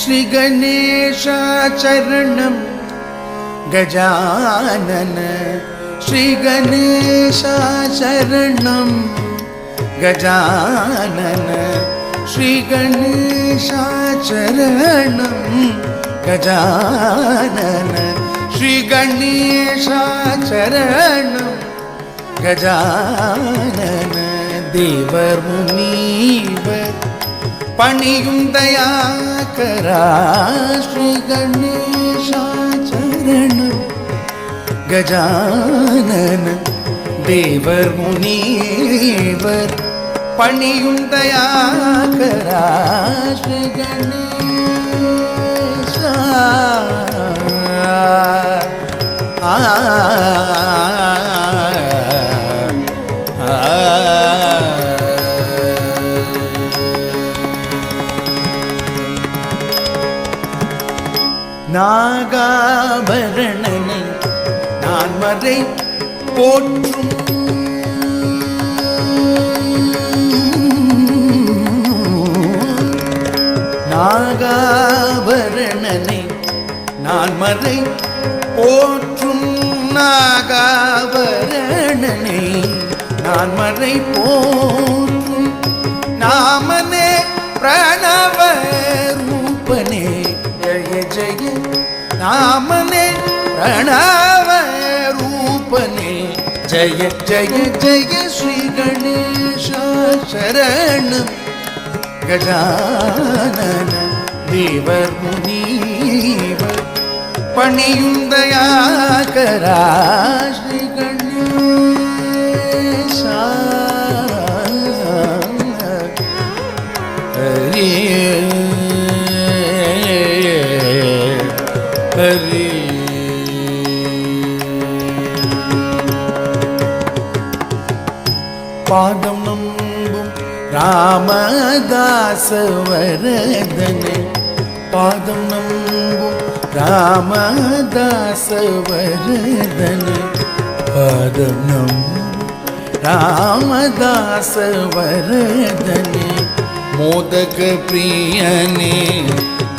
श्री गणेश चरणं गजानन श्री गणेश चरणं गजानन श्री गणेश चरणं गजानन श्री गणेश चरणं गजानन देवर मुनीवर पणियुं दयाकरा श्री गणेश चरणं गजानन देवर मुनीवर पणियुं दयाकरा श्री गणेश நாகாபரணனை நான் மறை போற்றும் நாகாபரணனை நான் மறை போற்றும் நாகாபரணனை நான் மறை போற்றும் நாமனே பிரணவ ரூபனே जय जय नामने प्रणव रूपने जय जय जय श्री गणेश शरण गजानन देवर मुनीवर पणियुं दयाकरा श्री गणेश हरि हरि पादं नम्बुं रामदास वरदने पादं नम्बुं रामदास वरदने पादं नम्बुं रामदास वरदने मोदक प्रियने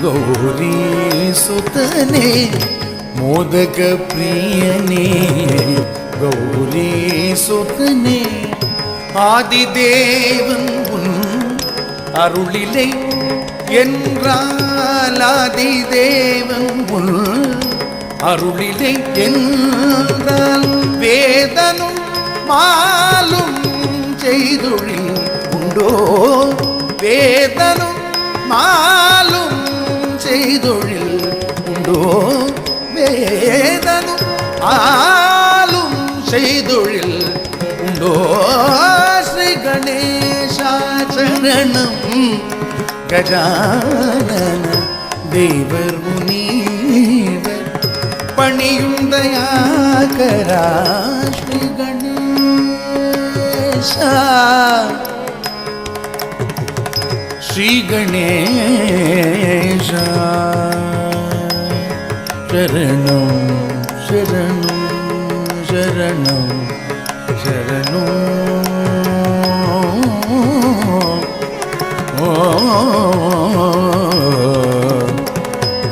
गौरी सुतने मोदक प्रियने गौरी सुतने आदिदेवन उन अरुளிலை என்றால் ஆதிதேவன் உன் அருளிலை என்றால் வேதனும் மாலும் செய்தொழில் உண்டோ வேதனும் மாலும் செய்தொழில் உண்டோ வேதனும் ஆளும் செய்தொழில் உண்டோ ஸ்ரீ கணேச சரணம் கஜானன தேவர் முனீவர் பணியும் தயாகரா ஸ்ரீ கணேச श्री गणेश शरणं शरणं शरणं शरणं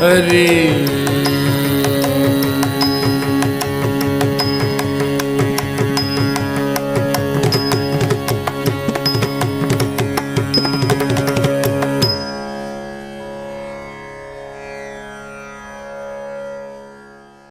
हरि